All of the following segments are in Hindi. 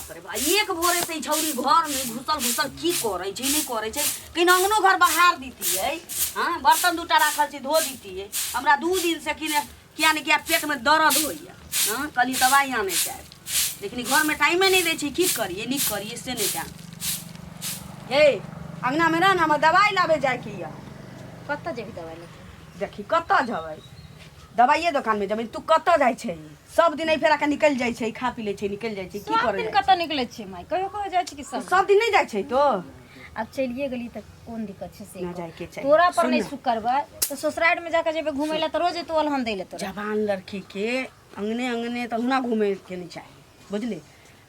बाप रे बा एक भोरे से छौरी घर में घुसल की करे छै नहीं करे छै किन अंगनो घर बहार दीतिए। हां बर्तन दूटा राखल छै धो दीतिए। हमरा 2 दिन से किया नहीं किया पेट में दर्द होइया। हां कली दवाई आने जाए लेकिन घर में टाइम नहीं दे छी की करिए नहीं करिए से नहीं जान। हे अंगना में रहना हम दवाई लावे जाए की या कत्ता जेबी दवाई लेके देखी कत्ता जबै दवाइये दुकान में जबै तू कत्ता जाय छै सब दिन फेरा के निकल जाय छै खा पी ले छै निकल जाय छै की सब करे दिन कत्ता निकले छै माई कहियो कहियो जाय छै कि सब दिन नहीं जाय छै तो अब चलिए गली तक कौन दिक्कत छै से ना जाय के चाहिए तोरा पर नहीं सुकरबा तो ससुराल में जाके जेबे घुमै ला त रोज तो अलहन दै ले तोरा जवान लड़की के अंगने तो हुना घूमे के नहीं चाहिए बुझले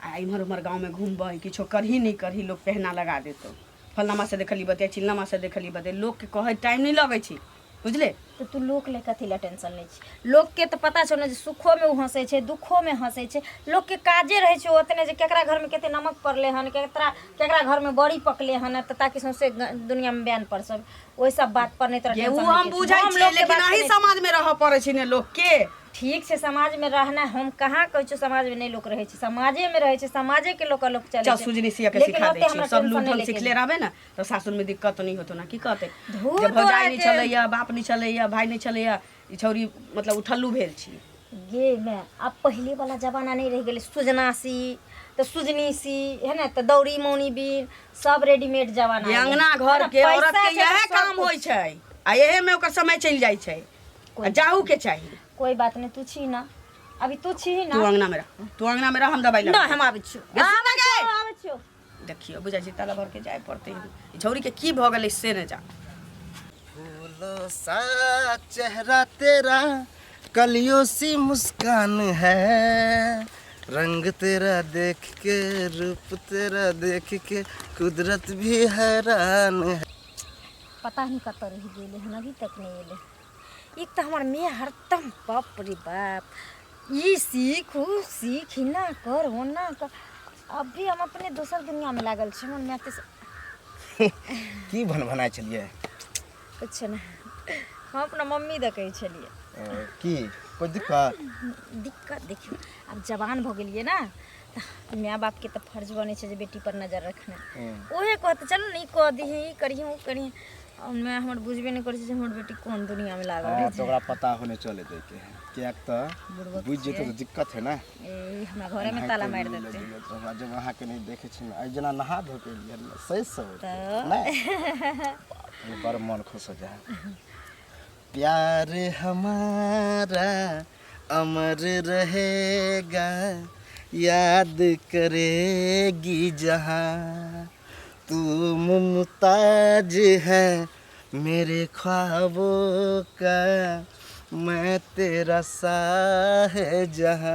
आ इमहर उमहर गांव में घूमबै किछो करही नहीं करही लोग पहना लगा देतो फलनामा से देखली बते चिलनामा से देखली बते लोग के कहे टाइम नहीं लगे छै बुझले। तो तू लोक ले कथी ला टेंशन ले छी लोग के तो पता छ न जे सुखो में हंसे छै दुखो में हंसे छै लोग के काजे रहे छै ओतने जे केकरा घर में केते नमक पड़ले हन केकरा घर में बड़ी पकले हन त ताकि सौंसे दुनिया में बयान पड़ सब ओइ सब बात पर नहीं तोरा टेंशन वो हम बुझाई छै लेकिन आही समाज में रह पड़े छै ने लोग के ठीक से समाज में रहना हम कहाँ कहै छी समाज में नहीं लोग रहे छै समाजे में रहे छै समाजे के लोग चले चल सुजनी सिया के सिखा दे छी सब लूठल सिखले रहबे ना तो सासुर में दिक्कत नहीं होतो ना की कहते जब भौजाई नहीं चलैया बाप नहीं चलैया भाई नहीं चलैया ई छौरी मतलब उठल्लू भेल छी गे मैं अब पहले वाला जमाना नहीं रह गेले सुजना सी तो सुजनी सी है ना तो दौड़ी मौनी बीन सब रेडीमेड जमाना अंगना घर के औरत के यह काम होय छै आ एहे में ओकर समय चल जाय छै जाहू के चाहिए कोई बात नहीं तू छी ना अभी तू छी ना तू अंगना में रह हम दवाई ला ना हम आबै छी आबै छी देखियो बुझा जी ताला भर के जाय पड़ते ई छौरी के की भ गेलै से न जा फूलों सा चेहरा तेरा कलियों सी मुस्कान है रंग तेरा देख के रूप तेरा देख के कुदरत भी हैरान है। पता नहीं कत रह गेले हन अभी तक नहीं एले एक तो हमार में हरदम बाप रे बाप ये सीख ना कर होना कर अभी हम अपने दूसर दुनिया में लागल छी मन में की भनभनाय चलिए कुछ ना हम अपना मम्मी देखे छलिए की कोई दिक्कत देखियो अब जवान भ गेलिए ना माँ बाप के तो फर्ज बने छै जे बेटी पर नजर रखना ओहे कहते चल नहीं कह दी करी मैं हमर बुझबे नहीं करे हमर बेटी कौन दुनिया में लागल है तो ओकरा पता होने चले दे के क्या त बुझ जेतो तो दिक्कत है ना ए हमरा घरे में ताला मार देते जब वहां के नहीं देखे छी आई जना नहा धो के लिए सही सब ना बड़ मन खुश हो जाए। प्यार हमारा अमर रहेगा याद करेगी जहां तू मुमताज है मेरे ख्वाबों का मैं तेरा साहजहां।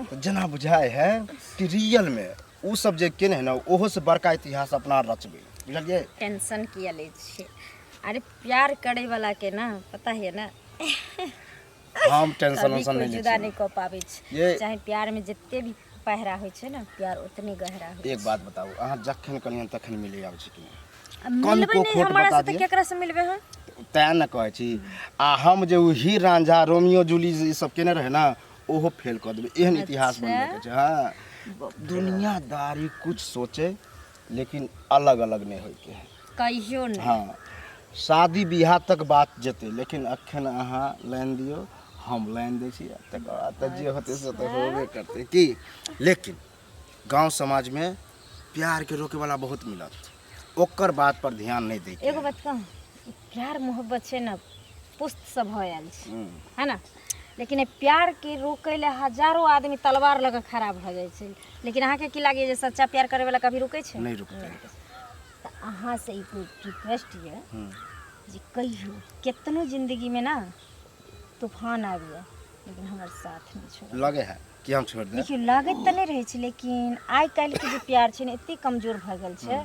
तो जना बुझाए है कि रियल में उ सब जे केने है ना ओहो से बड़का इतिहास अपना रचबे बुझलिए। टेंशन किया ले छे अरे प्यार करे वाला के ना पता है ना हम टेंशन नहीं ले जुदा नहीं कर पावे छे चाहे प्यार में जितने भी पहरा होय छे ना प्यार उतने गहरा होय। एक बात बताओ अहाँ जखन कनियन तखन मिले आबै छी कि मिलबे नहीं हमरा से त केकरा से मिलबे हम तै न कहै छी आ हम जे ही रांझा रोमियो जूली ई सब केने रहे ना ओहो फेल कर देबे एहन इतिहास बनबे के छै। हां दुनियादारी कुछ सोचे लेकिन अलग अलग नहीं होय के कहियो नहीं। हां शादी बियाह तक बात जेते लेकिन अखन अहाँ लाइन दियो हम लाइन दै छी त जे होते से तो होबे करते की। लेकिन गांव समाज में प्यार के रोके वाला बहुत मिलत ओकर बात पर ध्यान नहीं दै। एगो बात कहूं प्यार मोहब्बत छै ना पुस्त सब होयल छै है ना लेकिन प्यार के रोके ले हजारों आदमी तलवार लगा खड़ा भ जाय छै लेकिन अहाँ के की लागे जे सच्चा प्यार करे वाला कभी रुकै छै नहीं रुकते। त अहाँ से एक रिक्वेस्ट है जे कहियो कितनो जिंदगी में ना तूफान आबिया लेकिन हमारे साथ नहीं छोड़ लगे है कि हम छोड़ दे। देखियो लागत त नहीं रहे छै लेकिन आइ काल के जो प्यार छै ने एते कमजोर भ गेल छै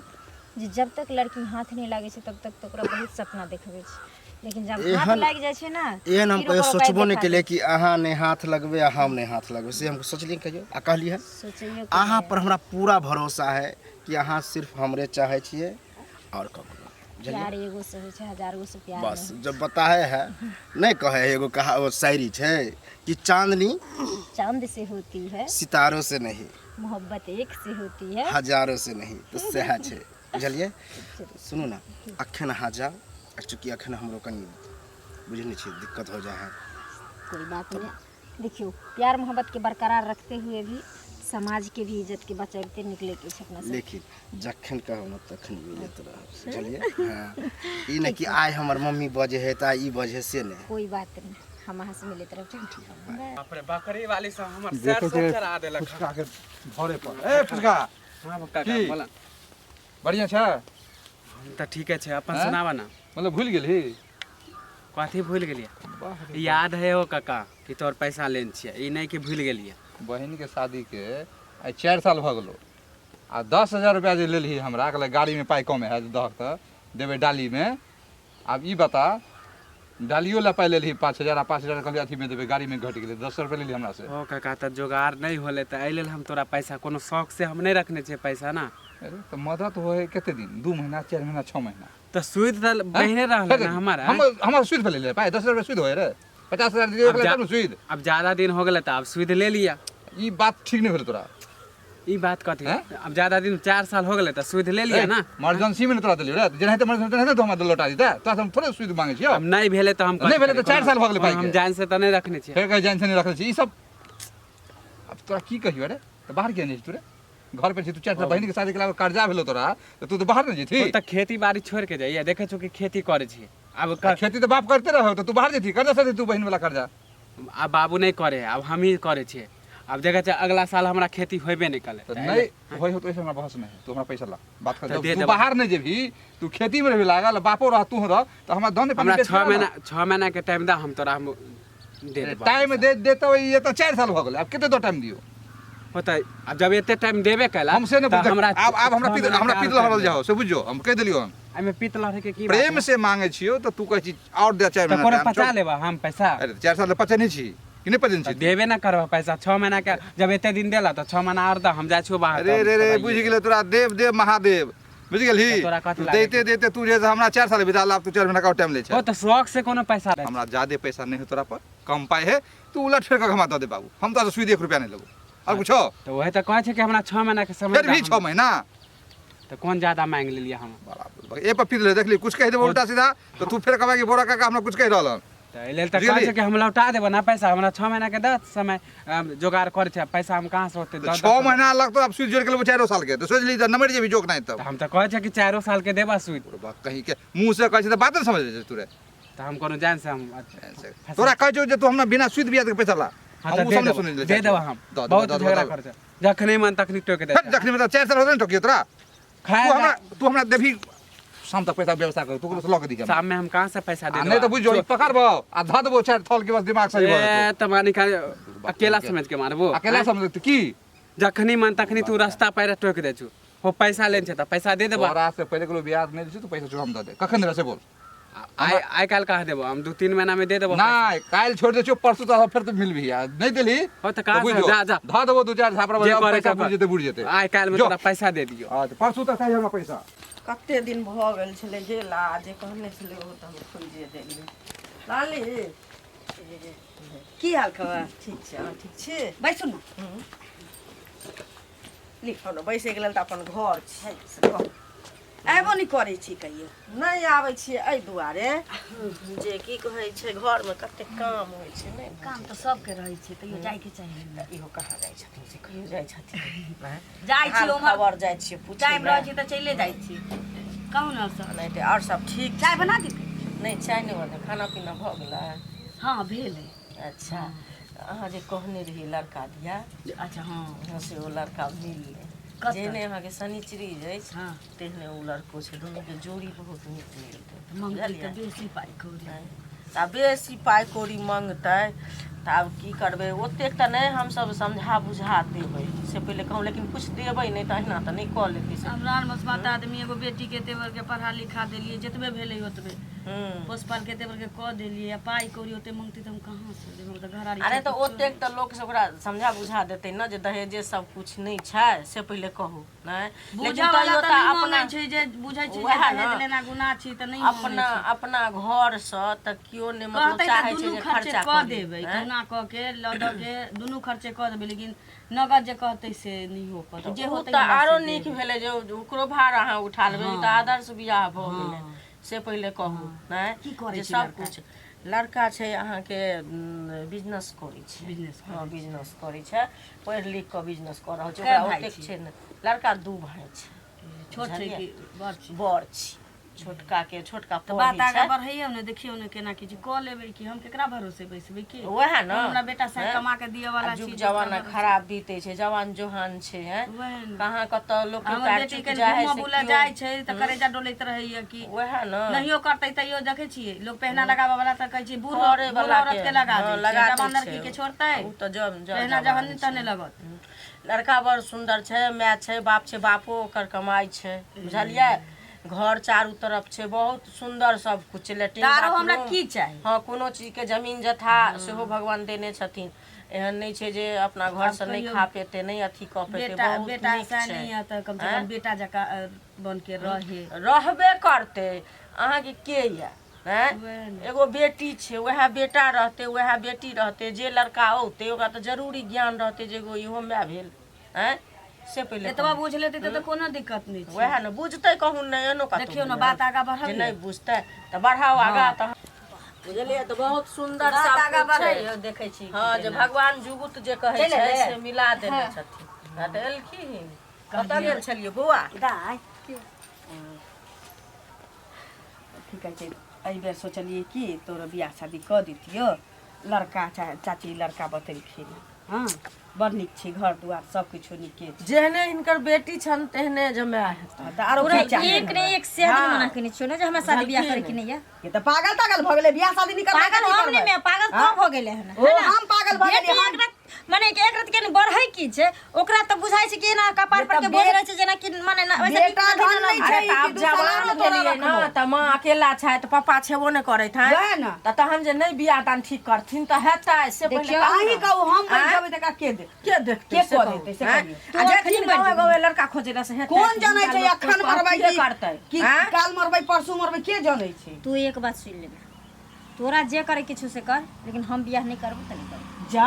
जे जब तक लड़की हाथ नहीं लागे छै तब तक तो ओकरा बहुत सपना देखबै छै लेकिन जब हाथ लाग जाय छै ना एहन हम कहियो सोचबो नहीं केले कि अहाँ ने हाथ लगबे आ हम ने हाथ लगबे से हम सोचलिए कहियो आ कहली है सोचियो अहाँ पर हमरा पूरा भरोसा है कि अहाँ सिर्फ हमरे चाहे छिए और ककरो प्यार एगो से होइ छै, हजार गो से प्यार बस नहीं। जब बताए है नहीं कहे एगो कहा वो शायरी है कि चांदनी चांद से होती है, सितारों से नहीं, मोहब्बत एक से होती है। हजारों से नहीं, तो सह है बुझलिए। सुनू ना अखन अहाँ जाओ, चूँकि अखन हमरो कनि बुझने छी दिक्कत हो जाए है। कोई बात नहीं, देखियो प्यार मोहब्बत के बरकरार रखते हुए भी समाज के भी इज्जत के बचाते निकले के छै अपना से। लेकिन जखन कहब न तखन मिलत रहब, बुझलिए। हाँ ई नहीं कि आइ हमर मम्मी बजे है त ई बजे से नहीं। कोई बात नहीं, हम अहाँ से मिलते रहब। ठीक है। बाप रे बकरी वाली सब हमर सर सब चढ़ा देलक फुसका के भरे पर ए फुसका हां काका की? बोला बढ़िया छ हम त ठीके छै अपन हैं? सुनावा ना। मतलब भूल गेली कथी भूल गेलिए? याद है हो काका कि तोर पैसा लेन छिए, ई नहीं कि भूल गेलिए। बहन के शादी के आई 4 साल भ गेलो आ 10,000 रुपया जे लेलही हमरा कहले गाड़ी में पाई कम है दह त देबे डाली में। अब ई बता डालियो ला पाई लेलही 5,000 आ 5,000 कहले अथी में देबे गाड़ी में घट गेले 10 रुपया लेली हमरा से। ओ काका त जोगार नहीं होले त एलेल हम तोरा पैसा कोनो शौक से हम नहीं रखने छे पैसा ना। अरे तो मदद होए केते दिन 2 महीना 4 महीना 6 महीना त सुध त बहिने रहल ना हमारा। हम सुध पे ले ले पाई 10 रुपया सुध होए रे 50,000 दिए अब कहले तब सुध। अब ज्यादा दिन हो गेले त अब सुध ले लिया। ई बात ठीक नहीं भेल तोरा। ई बात कथी? हैं? अब ज्यादा दिन 4 साल हो गेले त सुध ले लिया ना। इमरजेंसी में तोरा दिलियो रे जेना त इमरजेंसी तेना तो हमरा लौटा दीता तो हम थोड़े सुध मांगे छियो। अब नहीं भेले त हम नहीं भेले त 4 साल भ गेले पाई हम के। जान से त नहीं रखने छे। फेर कहीं जान से नहीं रखले छी ई सब। अब तोरा की कहियो रे तो बाहर के नहीं तू रे घर पे छी तू 4 साल बहिनी के शादी के अलावा कर्जा भेलो तोरा तो तू तो बाहर नहीं जेथी। ओ त खेती बाड़ी छोड़ के जाइए, देखे छो कि खेती करे छी। अब खेती तो बाप करते रहो तो तू बाहर जेथी कर्जा से तू बहिन वाला कर्जा। अब बाबू नहीं करे है, अब हम ही करे छे। अब देखे छ अगला साल हमरा खेती होबे नहीं कले। तो नहीं होय हो तो ऐसे हमरा बहस नहीं तू हमरा पैसा ला बात कर तो दे तू देबो। बाहर नहीं जेबी तू खेती में रही लागल बापो रह तू रह तो हमरा दने हमरा 6 महीना के टाइम दा हम तोरा हम दे देबो। टाइम दे देतो ये तो 4 साल भ गेले अब केते दो टाइम दियो। होता अब जब एते टाइम देबे कैला हमसे ने त हमरा अब हमरा पीतल हरल जाओ से बुझो हम कह देलियो एमे पीतल रहे के की प्रेम से मांगे छियो तो तू कह छी और दे 4 त महीना कोनो टाइम पचा लेबा हम पैसा। अरे 4 साल पचे नहीं छी कि नहीं पचे त छी। देबे ना करबा पैसा 6 महीना के जब एते दिन देला त 6 महीना और दा हम जाय छियो बाहर। अरे रे रे बुझ गेले तोरा देव देव महादेव बुझ गेलही तो तोरा कथी लागे? देते देते तू जे हमरा 4 साल बिता ला तू 4 महीना का टाइम ले ओ छ। त शौक से कोनो पैसा दे। हमरा ज्यादा पैसा नहीं है तोरा पर कम पाए है तू उलट फेर के घमा दे बाबू हम तो सुई 1 रुपया नहीं लेबो और कुछो त वही त कहै छै कि हमरा 6 महीना के समय फिर भी 6 महीना त कौन ज्यादा मांग लेलिए हम। बराबर ए पर फिर ले देख ली कुछ कह देबो उल्टा सीधा तो तू फिर कहबा कि बोरा काका हमरा कुछ कह रहलन त एले त कहै छै कि हम लौटा देबो ना पैसा हमरा 6 महीना के दस समय जोगाड़ करे छै पैसा हम कहां से होते 6 महीना लगतो अब सुई जोड़ के लेबो 4 साल के तो सोच ली नंबर जे भी जोक नहीं तब हम त कहै छै कि 4 साल के देबा सुध। बात कहीं के मुंह से कह छै त बात नहीं समझ ले तू रे त हम कोनो जान से हम तोरा कह जो जे तू हमरा बिना सुई बियाज के पैसा ला हाँ हम त सामने सुन ले दे देबा हम बहुत झगड़ा कर छै जखने मन तखनी टोक दे। जखनी मतलब 4 साल हो गए टोकियो तोरा खाए तू हमरा देबी शाम तक पैसा व्यवस्था कर तू को लग दी शाम में हम कहां से पैसा दे नहीं तो बुझो पकड़बो आ ध देबो 4 थल के बस दिमाग सही हो ए त मानी का अकेला समझ के मारबो अकेला समझ की जखनी मन तखनी तू रास्ता पैर टोक दे छु हो पैसा लेन छै त पैसा दे देबा। तोरा से पहले को ब्याज नहीं दिछु तो पैसा चुरा हम दे दे कखन देबे से बोल आई काल कह देबो हम 2-3 महीना में दे देबो। नहीं काल छोड़ दे छु परसों तो फिर तो मिलबी यार नहीं देली हो त कहां से जा जा ध देबो 2-4 छापरा जे करे पैसा के बुझ जेते आई काल में जो। तोरा पैसा दे दियो। हां तो परसों तक चाहिए हमरा पैसा कते दिन भ गेल छलै गेला जे कहने छलै ओ त हम खोजे देलियै। लाली की हाल खबर? ठीक छै अहाँ ठीक छी? बैसु न। लिखौ न बैसे गेल त अपन घर छै। आबो नहीं करे छी कहियो। नहीं आबै छियै एहि दुआरे जे की कहै छै घरमे कते काम होइ छै नहि काम तो सबके रहे छै तैयो जाय के चाहिए। इहो कहाँ जाइ छथिन से कहियो जाइ छथिन जाय छी हाल ओमहर खबर जाइ छियै पूछे टाइम रहे छै त चले जाय छी। कहू न सब नहीं तऽ और सब ठीक चाय बना दी। नहीं चाय नहीं बने खाना पीना भ गेलै? हां भेल है। अच्छा अहाँ जे कहने रही लड़का दिया अच्छा हां यहाँ से वो लड़का मिललै कतऽ? जेहने अहाँके शनिचरी अछि हां तेहने ओ लड़को छै दुनू के जोड़ी बहुत नीक मिलतै मंगल बुझलियै? त बेसी पाई कौड़ी। आ बेसी पाइ कौड़ी मंगतै तो अब की करबे ओतेक तो नहीं हम सब समझा बुझा देबै से पहले कहूँ लेकिन कुछ देबै नहीं तो अहिना तो नहीं कऽ लेतै से हमरा बस बात आदमी एगो बेटी के तेवर के पढ़ा लिखा देलिए जतबे भेलै ओतबे पोसपाल के तेवर के कऽ देलिए पाई कौड़ी ओते मांगती तो हम कहाँ से देबै तो घर आरी अरे तो ओतेक तो लोग से ओकरा समझा बुझा देतै न जे दहेजे सब कुछ नहीं छै से पहिले कहू नहीं बुझा वाला तो नहीं मांगै छै जे बुझै छै जे दहेज लेना गुनाह छी त नहीं अपना अपना घर से त कियो ने मतलब कहते चाहे तो छै दुनू जे खर्चे खर्चा कऽ करी देबै कहुना कऽ के लऽ दऽ के दुनू खर्चे कऽ देबै लेकिन नगद जे कहतै से नहीं हो पतै जे होतै त आरो नीक भेलै जे ओकरो भार अहाँ उठा लेबै त आदर्श बियाह भ गेलै से पहिले कहू की नहीं करै जे छै सब कुछ लड़का छै अहाँके बिजनेस करै छै बिजनेस हाँ बिजनेस करै छै पढ़ि लिख कऽ बिजनेस कऽ रहल छै कए ओकरा भाइ ओतेक छी? छै ने लड़का 2 भाइ छै छोट छै कि बड़ छै बड़ छी छोटका छोटका तो बात पढ़ै आगा छै बढ़ैयौ ने देखियौ ने केना की कऽ लेबै कि हम केकरा भरोसे बैसबै की वएह न हमरा बेटा से कमा के दिए वाला जुग छी जमाना खराब बीते छै जवान जोहान छै हैं वएह न कहाँ कतऽ लोग के हमर पैर बेटी चुक के जाए घुमा से बुला कियो- जाइ छै त करेजा डोलैत रहैया कि वएह न नहियो करतै तैयो देखै छियै लोग पहना लगाबे वाला त कहै छै बूढ़ करे बूढ़ वाला औरत के लगा हाँ, दै लगा छै दै जवान लड़की छै। के छोड़तै उ तऽ जब पहना जवान जवान छै। तने लगत लड़का बड़ सुंदर छै माय छै बापो ओकर कमाई छै बुझलियै घर चारू तरफ छै बहुत सुंदर सब कुछ छै लेट्रिन तारो हमरा बाथरूम। की चाही हाँ कोनो चीज के जमीन जथा सेहो भगवान देने छथिन एहन नहीं छै जे अपना घर से नहीं कहियो खा पेते नहीं अथी कऽ पेते बेटा बहुत बेटा नीक से छै नहीं है त कम से कम बेटा जका बन के रहे रहबे करते अहाँके के ये हैं वएह न। एगो बेटी छै वएह बेटा रहते वएह बेटी रहते जे लड़का औते ओकरा तऽ जरूरी ज्ञान रहते जे एगो इहो माय भेल हैं से पहिले एतबा बुझ लेतै त कोनो दिक्कत नहीं छै वएह न बुझतै कहूँ नहीं एनो का देखियो न बात आगा बढ़ल नहीं बुझतै तऽ बढ़ाओ आगा तऽ बुझलियै तऽ बहुत सुंदर बात सब आगा कुछ छै। बढ़ैयौ देखै छी हाँ जे भगवान जुगुत जे कहै चलि छै एलै? से मिला देने छथिन ना तऽ एलखिन कतऽ गेल छलियै बौआ दाय की कहै छै एहि बेर सोचलियै कि तोरा बियाह शादी कऽ दितियौ लड़का चाची लड़का बतेलखिन हाँ बड़ नीक छै घर दुआर सब किछो नीके छै जेहने हिनकर बेटी छन तेहने जमाय हेतै तऽ आरो पूरा की चाही एक ने एक से आदमी मना केने छियो ने जे हमरा शादी बियाह करे के नहीं है ये तऽ पागल तागल भऽ गेलै बियाह शादी नहीं करबै पागल हम नहीं मैं पागल कब हो गेले हन ओ हम पागल भऽ बेटी गेलियै एक रात माने कि एक रात के बढ़ै की छै ओकरा तऽ बुझाइ छै कि ना कपार पर के बोझ रहै छै जेना कि माने ना वैसे बेटा धन नहीं छै अरे तऽ आब कि जवान दूसरा तोरा भेलियै रखबो। न तऽ माँ अकेला छै तऽ पापा छेबो नहि करैत है वएह न। तऽ तहन जे नहीं बियाह दान ठीक करथिन तऽ हेतै से पहिले देखियौ, कहू अहीं न। कहू हम बैठ आँय? जेबै तऽ एकरा के दे के देखतै के से कऽ कहू, देतै से आँय? कहियौ। आ तू जेथिन अखनी गाँवे बैठ गाँवे लड़का खोजै से हेतै कोन जानै छै लोक अखन कोइ मरबै के करतै कि आँय? काल मरबै परसू मरबै के जानै छै तू एक बात सुन ले तोरा जे करे किछु से कर लेकिन हम बियाह नहीं करबो त नहीं करबो जा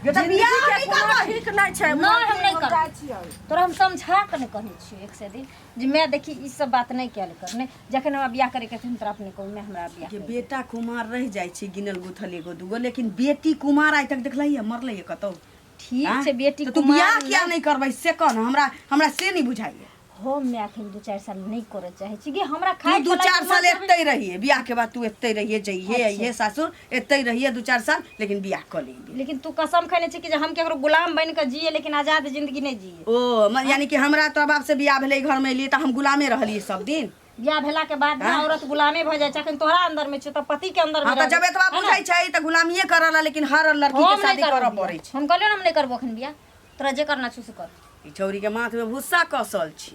ये तऽ जिंदगी बियाह के नहीं कोनो करबै ठीक नहीं छै नहीं हम नहीं करबो तोरा हम समझा के नहीं कहने छियो एक से दिन जे मैं देखी ई सब बात नहीं कैल कर नहीं जखन हमरा बियाह करे के थन तोरा अपने को मैं हमरा बियाह कि करबो। बेटा कुमार रह जाइ छै गिनल गुथल एगो दूगो लेकिन बेटी कुमार आइ तक देखलै मरलै कतौ ठीक छै बेटी तो तू कुमार बियाह किया ने- नहीं करबै से कह न हमरा से नहीं बुझाइए हम मैं अखन 2-4 साल नहीं करे चाहे छी कि हमरा तू खाए 2-4 साल एत्तै रहिए बियाह के बाद तू एत्तै रहिए जइहे अइहे सासुर एत्तै रहिए 2-4 साल लेकिन बियाह कर लेंगे लेकिन तू कसम खैने छी कि जे हम केकरो गुलाम बन के जिए लेकिन आजाद जिंदगी नहीं जिए ओ यानी कि हमरा तोरा बाप से बियाह भेलै घर में एलिए तऽ हम गुलामे रहलिए सब दिन बियाह भेला के बाद ना औरत गुलामे भ जाय छै अखन तोहरा अंदर में छै त पति के अंदर में हाँ तो जब एतबा बुझाइ छै तऽ गुलामीए करला लेकिन हर लड़की के शादी करऽ पड़ै छै हम कहलियो ना हम नहीं करबो अखन बियाह तोरा जे करना छै से कर ई छौरी के माथ में भूसा कसल छी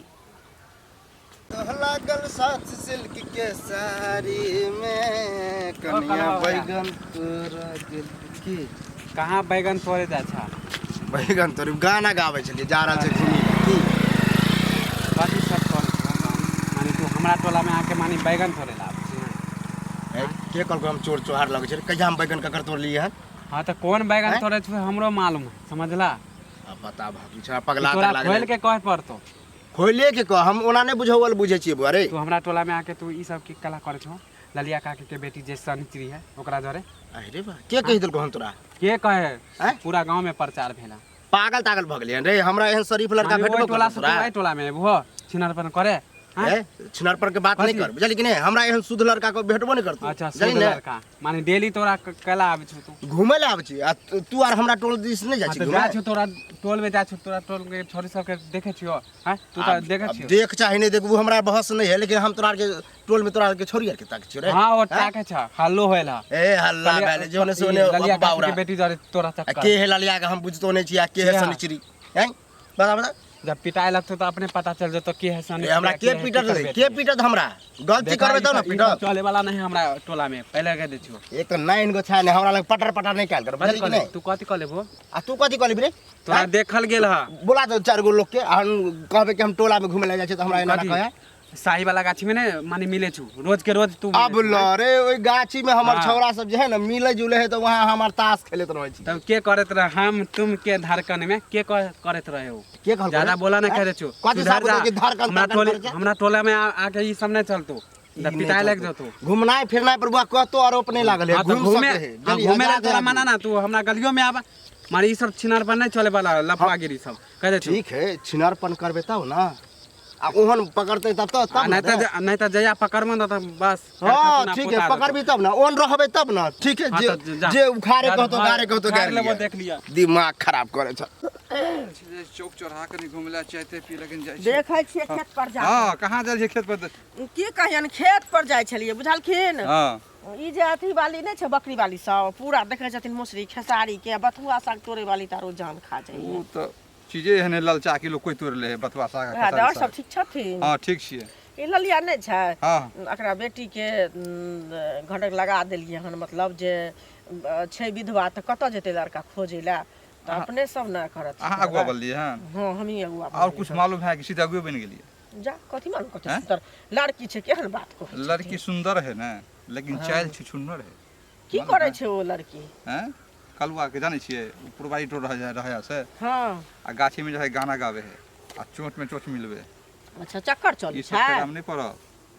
लागल साथ सिल्क के साड़ी में कनिया बैगन तोरा गेल की कहाँ बैगन तोड़े जा छा बैगन तोरी गाना गाबै छलिए जा रहल छै घुमी की कथी सब करे छौ माने तू हमरा टोला में आके मानी बैगन तोड़े ला ए, के कहलको हम चोर चोहार लगै छै कहिया हम बैगन ककर तोड़ लिए हन हाँ तो कौन बैगन तोड़े छौ हमरो मालूम है समझला अब बता भाभी छोरा पगला तोरा कर खोल लागल के कहे पड़तो खोले के कह हम ओना नहीं बुझौल बुझे छिए बुआरे तू हमरा टोला में आके तू ई सब की कला करे छौ ललिया काकी के बेटी जे सनित्री है ओकरा धरे अरे बा के कहि देलको हम तोरा के कहे हैं? पूरा गांव में प्रचार भेला पागल तागल भ गेलियन रे हमरा एहन शरीफ लड़का माने ओइ भेटबो टोला करत से तोरा तू ओइ टोला में एबो छिनरपन करे छिनारपन के बात नहीं कर बुझल कि नहीं हमरा एहन शुद्ध लड़का को भेटबो नहीं करतू अच्छा शुद्ध लड़का माने डेली तोरा कला आबै छ तू घूमे ले आबै छी आ तू आर हमरा टोल दिस नहीं जाइ छी जा छ तोरा टोल में जा छ तोरा टोल के छोरी सब के देखे छियो हैं तू त देखे छियो देख चाहे नहीं देखबू हमरा बहस नहीं है लेकिन हम तोरा के टोल में तोरा के छोरी आर के ताक छियो रे हां ओ ताके छ हल्लो होएला ए हल्ला भेले जोने सोने बावरा के बेटी जरे तोरा चक्कर के है ललिया के हम बुझतो नहीं छी आ के है सनिचरी हैं बता बता जब पिटाई लगतो तो अपने पता चल जतो के है सन हमरा के पीटत हमरा गलती करबे तो ना पीटत चले वाला नहीं हमरा टोला में पहले कह दे छियो एक तो 9 गो छाने हमरा लग पटर पटर नहीं काल कर बुझल कि नहीं तू कथि क लेबो आ तू कथि कहली रे तोरा देखल गेल ह बोला तो 4 गो लोग के हम कहबे कि हम टोला में घूमे ले जाय छी त हमरा एना कहे साही वाला गाछी में ने माने मिले छु रोज के रोज तू अब रे ओई गाछी में हमर छौरा सब जे है ना मिले जुले है तो वहां हमर ताश खेलत रहै छी तब के करत रह हम तुम के धड़कन में के करत रहे हो के कहल ज्यादा बोला ना कह छु कथि सब के धड़कन हमरा टोला में आके ई सब नहीं चलतो पिटाई लग जतो घूमनाय फिरनाय पर बुआ कहतो आरोप नहीं लागल है घूम सकते है घूमे ला तोरा माना ना तू हमरा गलियों में आबा मारे ई सब छिनारपन नहीं चले वाला लफड़ागिरी सब कह दे ठीक है छिनारपन करबे तब ना आ ओहन पकड़ते तब तो तब नहीं त जया पकड़म न त बस हां ठीक है पकड़बी तब ना ओन रहबे तब ना ठीक है जे उखाड़े कहतो गारे कहतो गारे लेबो देख लिया दिमाग खराब करे छ चौक चौराहा कनी घुमला चाहते पी लगन जाय देखै छियै खेत पर जा हां कहां जाय छै खेत पर की कहियन खेत पर जाय छलियै बुझलखिन हां ई जे अथी वाली नहीं छै बकरी वाली सब पूरा देखै छथिन मुसरी खेसारी के बथुआ साग तोड़े वाली तारो जान खा जाय ऊ त चीजे एहने ललचा किलो कोई तोड़ ले बतवा साग दादा सब ठीक छथिन हां ठीक छियै ई ललिया नहीं छै हां एकरा बेटी के घटक लगा देलियै हन मतलब जे छै विधवा त कत जेतै लड़का खोजै ला त अपने सब ना करत अहाँ अगुआ बोलिए हां हां हम ही अगुआ और कुछ मालूम है कि सीधा अगुआ बन गेलिए जा कथी मालूम कथी सुंदर लड़की छै केहन बात को लड़की सुंदर है ना लेकिन चाल छै छुन्नर है की करे छै ओ लड़की हैं कलुआ के जाने छिए पुरवाई टोर रहे से हां आ गाछी में जो है गाना गावे है आ चोट में चोट मिलवे अच्छा चक्कर चल ई सब काम नहीं पड़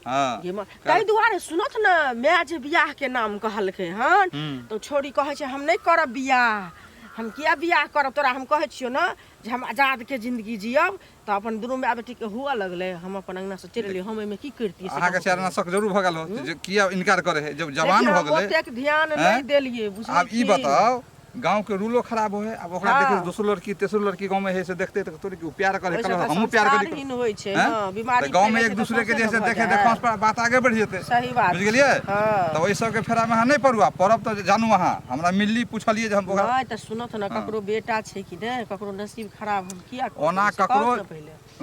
हां ये कई दुआरे सुनत ना मैं जे बियाह के नाम कहलकै हन तो छोरी कहे छै हम नहीं करब बियाह हम किया बियाह करब तोरा हम कहे छियो ना जे हम आजाद के जिंदगी जियब त अपन दुनू माय बेटी के हुआ लगले हम अपन अंगना से चल लिए हम एमे की करती अहाँ के चरना शक जरूर भ गेल हो जे किया इनकार करे है जब जवान हो गेले ओतेक ध्यान नहीं देलिए बुझलिए अब ई बताओ गांव के रूलो खराब हो है अब ओकरा देखियो दूसरो लड़की तेसरो लड़की गांव में है से देखते तो तोरी के प्यार करे कल हमहु प्यार करी होय छै हां बीमारी गांव में एक दूसरे के जैसे देखे देखो पर बात आगे बढ़ जेते सही बात बुझ गेलिए तो ओइ सब के फेरा में नहीं पड़ुआ परब तो जानू वहां हमरा मिलली पूछलिए जे हम ओकरा हां त सुनत ना ककरो बेटा छै कि ने ककरो नसीब खराब हम किया ओना ककरो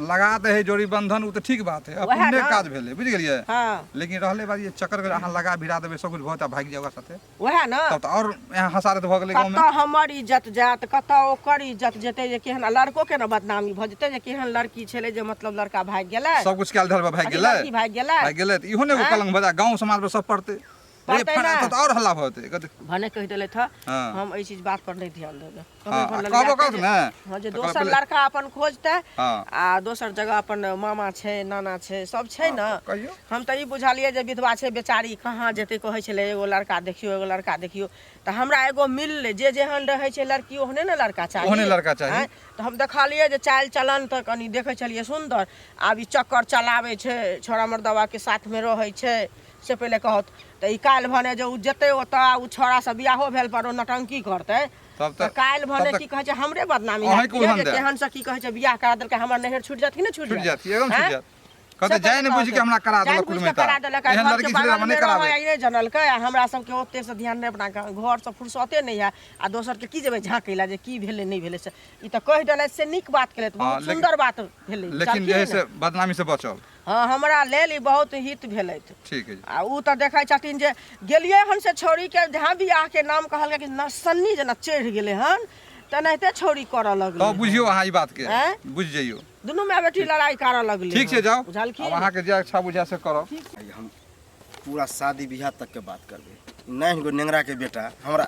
लगा दे है जोड़ी बंधन उ तो ठीक बात है अपने काज भेले बुझ गेलिए हां लेकिन रहले बात ये चक्कर के अहाँ लगा भिरा देबे सब कुछ बहुत भाग जाओगा साथे ओहे ना तब तो और यहां हसारत भ गेले गांव में कत हमर इज्जत जात कत ओकर इज्जत जेते जे केहन लड़को के ना बदनामी भ जेते जे केहन लड़की छले जे मतलब लड़का भाग गेलै सब कुछ काल धर भाग गेलै लड़की भाग गेलै त इहो ने कलंक बजा गांव समाज में सब पड़ते रे फड़ा तो और हल्ला होते भने कह देले था हाँ। हम ऐ चीज बात पर नहीं ध्यान देबे कहबो कहत ना हां जे दोसर लड़का अपन खोजते हां आ दोसर जगह अपन मामा छै नाना छै सब छै ना कहियो हम त ई बुझालिए जे विधवा छै बेचारी कहाँ जेते कहै छले एगो लड़का देखियो त हमरा एगो मिलले जे जेहन रहै छै लड़की ओहने ने लड़का चाहिए ओहने लड़का चाहिए त हम देखलिए जे चाल चलन त कनी देखै छलिए सुंदर आब ई चक्कर चलावे छै छोरा मर्दवा के साथ में रहै छै से पहले कहत त ई काल भने जे उ जेते ओता उ छोरा से बियाहो भेल पर नटंकी करते तब त काल भने की कहै छै हमरे बदनामी है केहन से की कहै छै बियाह करा देलकै हमर नहर छूट जात कि न छूट जात एकदम छूट जात कहते जाय ने बुझी के हमरा करा देलक कुल में एहन लड़की से हम नहीं कराबे आई नहीं जानलकै हमरा सब के ओते से ध्यान नहीं अपना घर से फुर्सते नहीं है आ दोसर के की जेबे झांकैला जे की भेले नहीं भेले से ई त कह देले से नीक बात केले त बहुत सुंदर बात भेले लेकिन जे से बदनामी से बचल हां हमरा लेल बहुत हित भेलैत ठीक है आ उ त देखै छथिन जे गेलिए हन से छोरी के जहां बियाह के नाम कहल कि नसन्नी जना चढ़ गेले हन तनाहिते छोरी करऽ लगलै तो बुझियो अहाँ ई बात के बुझ जइयो दुनू माय बेटी लड़ाई करऽ लगलै ठीक छै जाओ बुझलखिन अब अहाँ के जे अच्छा बुझा से करो हम पूरा शादी बियाह तक के बात करबे नहीं गो नेंगरा के बेटा हमरा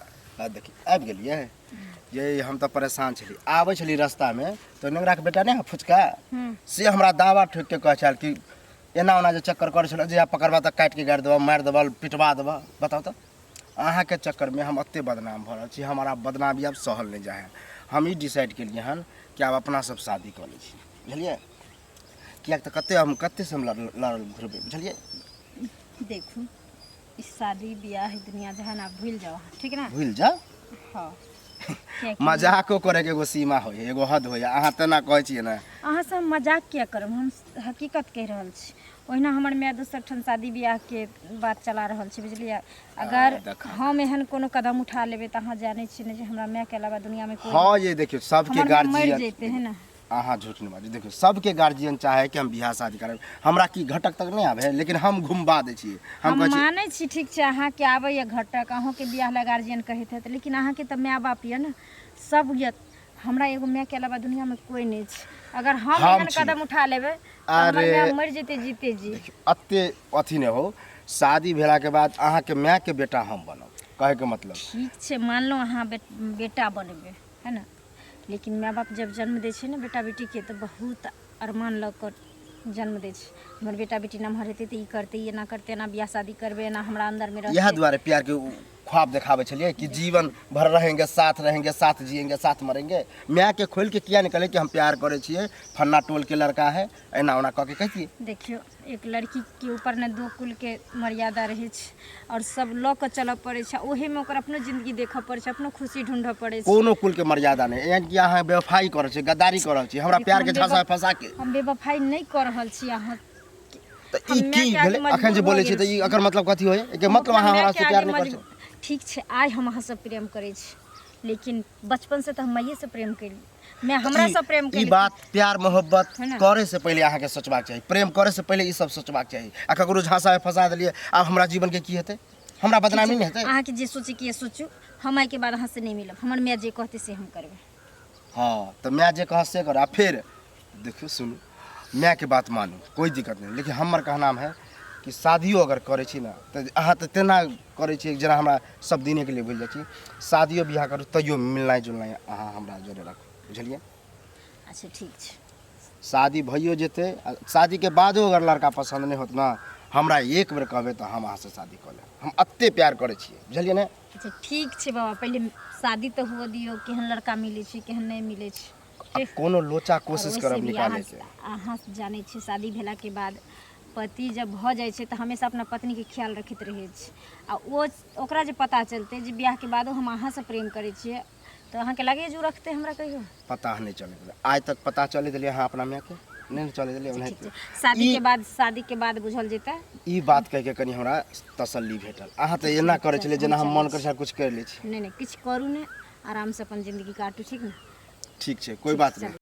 देखी आबि गेलिए जे हम तो परेशान छली आबै छली रास्ता में तो नेंगरा के बेटा नहीं फुचका से हमरा दावा ठोक के कह छल कि एना ओना जे चक्कर करे छल जे पकड़बा त काट के गाड़ देबा मार देबा पिटवा देबा बताओ तो अहाँ के चक्कर में हम अत्ते बदनाम भ रहल छी हमारा बदनामी अब सहल नहीं जाए हम ई डिसाइड केलिए हन कि अब अपना सब शादी कर लै छी बुझलिए किएक तऽ कते से हम लड़ल घुरबै बुझलियै। देखू इस शादी ब्याह दुनिया जहान आप भूल जाओ ठीक ना। भूल जा हाँ कियाकि मजाको करैके एगो सीमा होइ एगो हद होइ। अहाँ तेना कहै छियै ने अहाँ से हम मजाक किया करब, हम हकीकत कहि रहल छी। ओहिना हमर माय दोसर ठाम शादी ब्याह के बात चला रहल छै बुझलियै। अगर हम एहन कोनो कदम उठा लेबै तऽ अहाँ जानै छियै ने जे हमरा माय के अलावा दुनिया में कोई हाँ ये देखियो सबके हमर माय मरि गार्जियन जेतै है ना। अहाँ झूठ नहीं बाजू। देखियो सबके गार्जियन चाहे कि हम बियाह शादी करब, हमरा की घटक तक नहीं आवे है, लेकिन हम घुमबा दै छियै। हम कहै छी मानै छी ठीक छै अहाँ के आबै या घटक अहों के बियाह ला गार्जियन कहैत हेतै, लेकिन अहाँ के तऽ माय बाप ये ना सब ये। हमरा एगो माय के अलावा दुनिया में कोई नहीं छै। अगर हम एहन छी। कदम उठा लेबै तऽ हमर माय मरि जेतै जीते जी। अत्ते अथी नहीं हो, शादी भेला के बाद अहाँ के माय के बेटा हम बनब, कहे के मतलब ठीक छै मान लो अहाँ बेटा बनबै है ना, लेकिन माय बाप जब जन्म दै छै ने बेटा बेटी के तऽ बहुत अरमान लऽ कर जन्म दै छै। हमर बेटा बेटी नमहर हेतै तऽ ई करतै एना करतै एना बियाह शादी करबै एना हमरा अंदर में यह रहतै। द्वारे प्यार के ख्वाब दिखावे छलिए कि जीवन भर रहेंगे, साथ जिएंगे, साथ मरेंगे। माय के खोल के किया निकले कि हम प्यार करे छिए, फन्ना टोल के लड़का है, एना ओना कह के कहिए। देखियो एक लड़की के ऊपर ने दो कुल के मर्यादा रहै छै और सब लऽ के चलऽ पड़ै छै। ओहे में ओकर अपनो जिंदगी देखऽ पड़ै छै, अपनो खुशी ढूंढऽ पड़ै छै। कोनो कुल के मर्यादा नहीं, यानी कि अहाँ बेवफाई करे छी, गद्दारी करे छी, हमरा प्यार के झांसा फंसा के। हम बेवफाई नहीं कर रहल छी। अहाँ त ई की भेलै अखन जे बोलै छी त ई एकर मतलब कथी होय? एके मतलब अहाँ हमरा से प्यार नहीं करे छी। ठीक छै आइ हम अहाँ से प्रेम करै छी, लेकिन बचपन से तो हम माइये से प्रेम कैली। मैं हमरा से प्रेम ई कैली। बात प्यार मोहब्बत है ना? करे से पहले अहाँ के सोचबाक चाहिए, प्रेम करे से पहले ई सब सोचबाक चाहिए। आ ककरो झांसा में फंसा देलिए, आब हमरा जीवन के की हेतै? हमरा बदनामी नहीं हेतै? अहाँ के जे सोचे कि ये सोचू, हम आइ के बाद अहाँ से नहीं मिलब। हमर माय जे कहते से हम करबै। हाँ तो मैं जे कह से कर। आ फिर देखियो सुनू, मैं के बात मानू कोई दिक्कत नहीं, लेकिन हमर कहनाम है कि शादियो अगर करे छी ना तो अहाँ तो तेना करे छी जना हमरा सब दिने के लिए भूल जाइ छी। शादियो बियाह करू तैयो मिलनाइ जुलनाइ अहाँ हमरा जोरे राखू, बुझलिए? अच्छा ठीक छै। शादी भइयो जेतै, शादी के बादो अगर लड़का पसंद नहीं होत ना, हमरा एक बेर कहबै तो हम अहाँ से शादी कर लेब। हम अत्ते प्यार करे छिए, बुझलिए ने? अच्छा ठीक छै बाबा, पहले शादी तो हुआ दियो, केहन लड़का मिलै छै केहन नहीं मिलै छै। अब कोनो लोचा कोशिश और करब वैसे भी निकाले के। अहाँ जानै छी शादी भेला के बाद पति जब भऽ जाइ छै तऽ हमेशा अपना पत्नी के ख्याल रखैत रहै छै। आ ओकरा जे पता चलतै जे बियाह के बादो हम अहाँ से प्रेम करै छियै तो अहाँ के लगे जो रखते हमरा कहियो? पता नहीं चले दिले, आज तक पता चले दिले अहाँ अपना माय के नहीं चले दिले। ठीक छै। उन्हें शादी के बाद बुझल जेतै। ई बात कह के कनी हमरा तसल्ली भेटल। अहाँ तो एना करे छले जेना हम मन कर कुछ कर ले छी। नहीं नहीं किछ करू ने, आराम से अपन जिंदगी काटू ठीक ने। ठीक छै कोई बात नहीं।